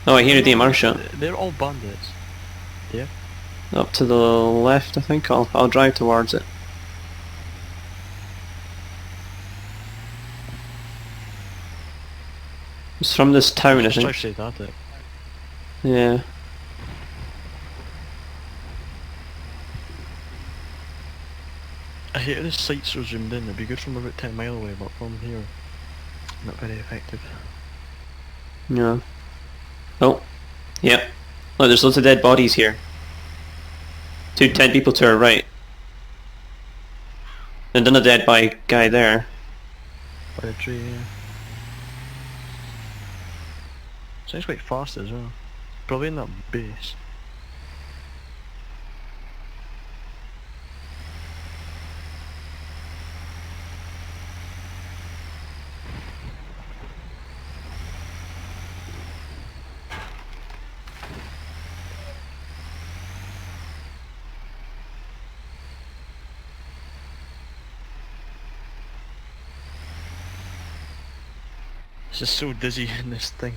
Oh, I hear a DMR shot. They're all bandits. Yeah. Up to the left, I think. I'll drive towards it. It's from this town, I Just try think. to say that. Yeah. I hate the sights are zoomed in. It'd be good from about 10 mile away, but from here, not very effective. Yeah. Oh. Yep. Look, there's loads of dead bodies here. 10 people to our right. And another dead guy there. By the tree, yeah. Sounds quite fast as well. Probably in that base. It's just so dizzy in this thing.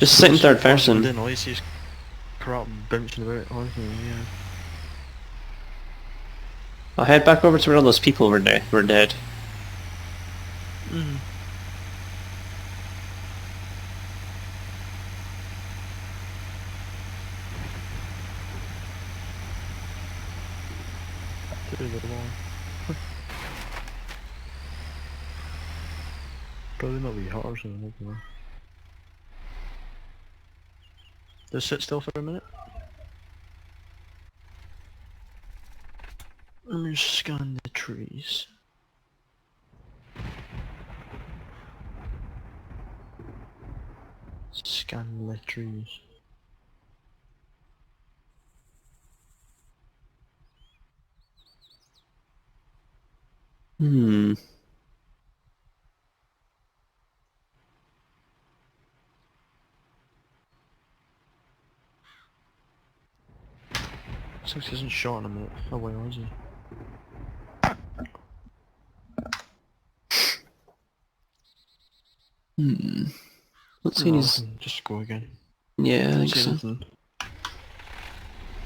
Just sit in third person. Then all you see is crap bouncing about, honestly, yeah. I'll head back over to where all those people were dead. Mm. Through the wall. Probably not be hot or something, I don't know. Just sit still for a minute. Let me scan the trees. Scan the trees. Hmm. Looks like he hasn't shot in a minute. Oh, where was he? Hmm. Let's see No, his... just go again. Yeah, I think See so. anything.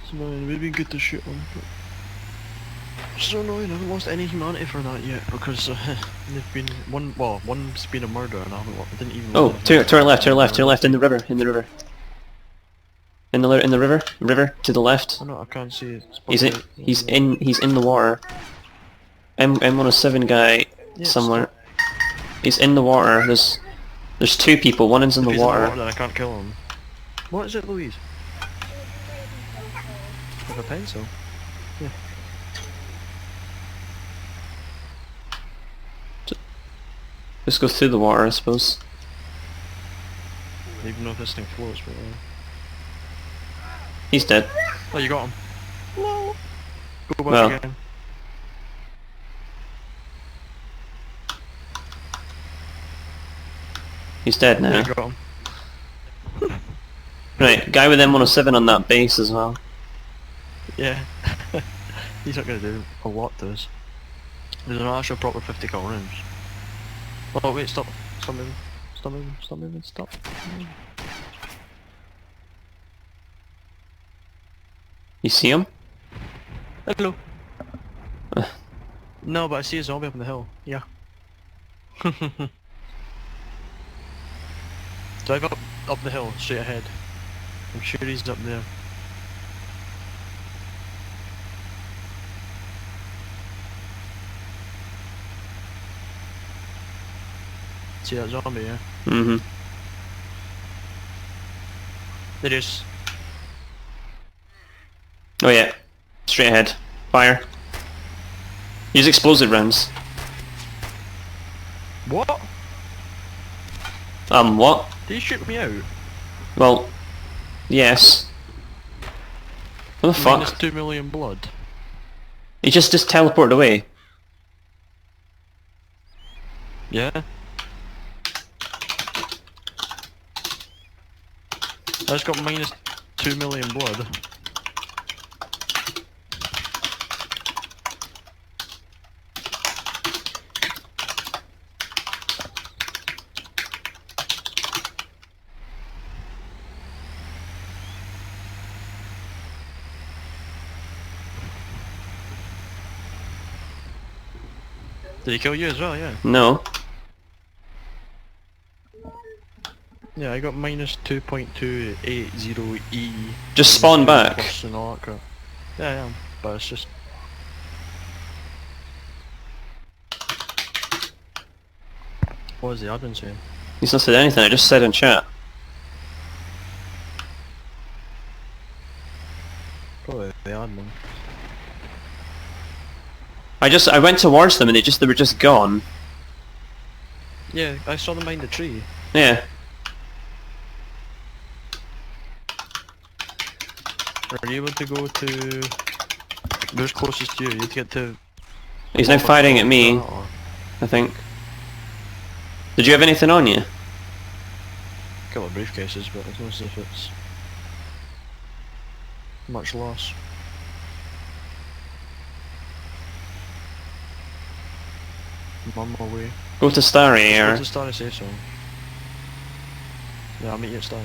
It's annoying, it would be good to shoot him, but... It's so annoying, I haven't lost any humanity for that yet, because they've been... one's been a murder and I didn't even... Oh, to our left, in the river. In the river, to the left. Oh no, I can't see it. He's in the water. M107 guy Yeah, somewhere. He's in the water. There's two people. One is in If the he's water. in the water, then I can't kill him. What is it, Louise? With a pencil? Yeah. Just go through the water, I suppose. Even though this thing floats, but He's dead. Oh, you got him. No. Go back Well. again. He's dead now. Yeah, you got him. Right, guy with M107 on that base as well. Yeah. He's not gonna do a lot to us. There's an actual proper 50 cal rounds. Oh wait, stop. Stop moving. Stop moving. Stop moving. Stop. You see him? Hello. No, but I see a zombie up on the hill. Yeah. Drive up the hill, straight ahead. I'm sure he's up there. See that zombie, yeah? Mm-hmm. There he is. Oh yeah. Straight ahead. Fire. Use explosive rounds. What? What? Did you shoot me out? Well, yes. What the Minus fuck? 2 million blood. He just teleported away. Yeah. I just got minus 2 million blood. Did he kill you as well? Yeah. No. Yeah, I got minus 2.280 E. Just spawn back. Plus and all that crap. Yeah, I am. But it's just... What was the admin saying? He's not said anything, I just said in chat. Probably the admin. I went towards them and they were just gone. Yeah, I saw them behind the tree. Yeah. Are you able to go to... Where's closest to you? You have to get to... He's now firing at me, Or... I think. Did you have anything on you? A couple of briefcases, but it's not as if it's... much loss. I'm on my way. Go to Starry Go or... to Starry, say so. Yeah, I'll meet you at Starry.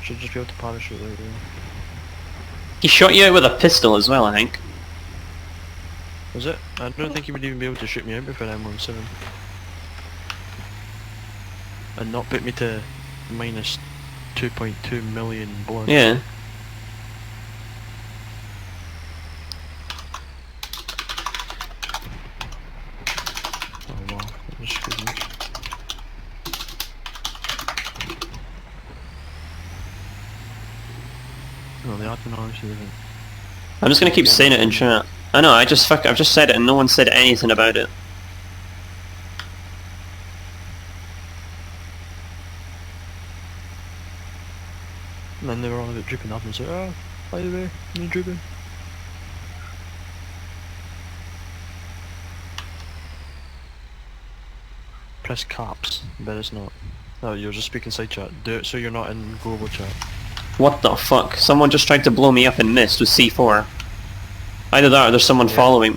Should just be able to parachute right there. He shot you out with a pistol as well, I think. Was it? I don't think he would even be able to shoot me out before M17. And not put me to minus 2.2 million bullets. Yeah. Oh wow, that was good news. No, the admin honestly isn't. I'm just gonna keep saying it in chat. I know, I've just said it and no one said anything about it. And then they were all a bit dripping up and said, oh, by the way, you're dripping. Press caps, but it's not. No, you're just speaking side chat. Do it so you're not in global chat. What the fuck? Someone just tried to blow me up and missed with C4. Either that or there's someone following.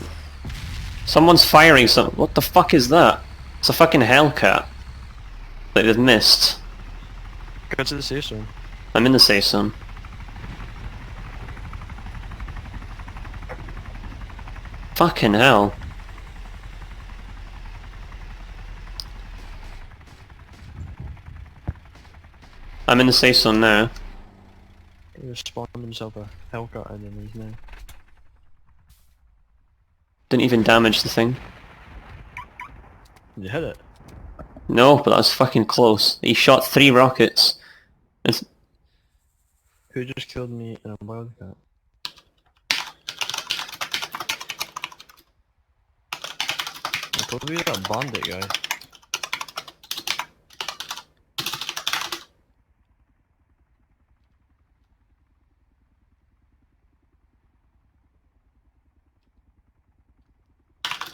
Someone's firing some... What the fuck is that? It's a fucking Hellcat. That they've missed. Go to the safe zone. I'm in the safe zone. Fucking hell. I'm in the safe zone now. He just spawned himself a Hellcat and he's now. Didn't even damage the thing. Did you hit it? No, but that was fucking close. He shot 3 rockets. It's... Who just killed me in a wildcat? Probably that bandit guy.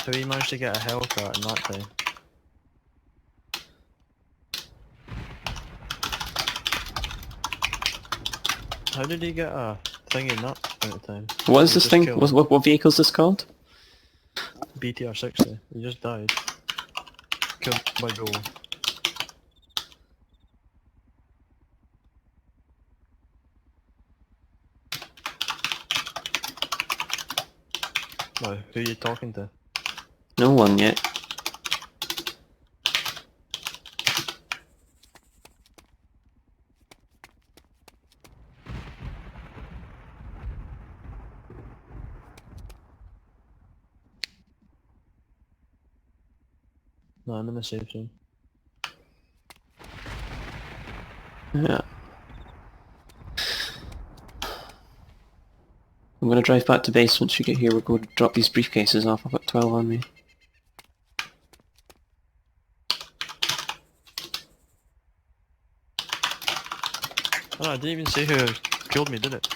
So he managed to get a Hellcat in that time. How did he get a thing in that amount of time? What is He this just thing? killed What vehicle is this called? BTR-60. He just died. Killed by goal. No, who are you talking to? No one yet. No, I'm in the safe zone. Yeah. I'm gonna drive back to base once you get here. We're going to drop these briefcases off. I've got 12 on me. Oh, I didn't even say who killed me, did it?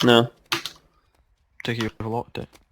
No. Take you overlocked it.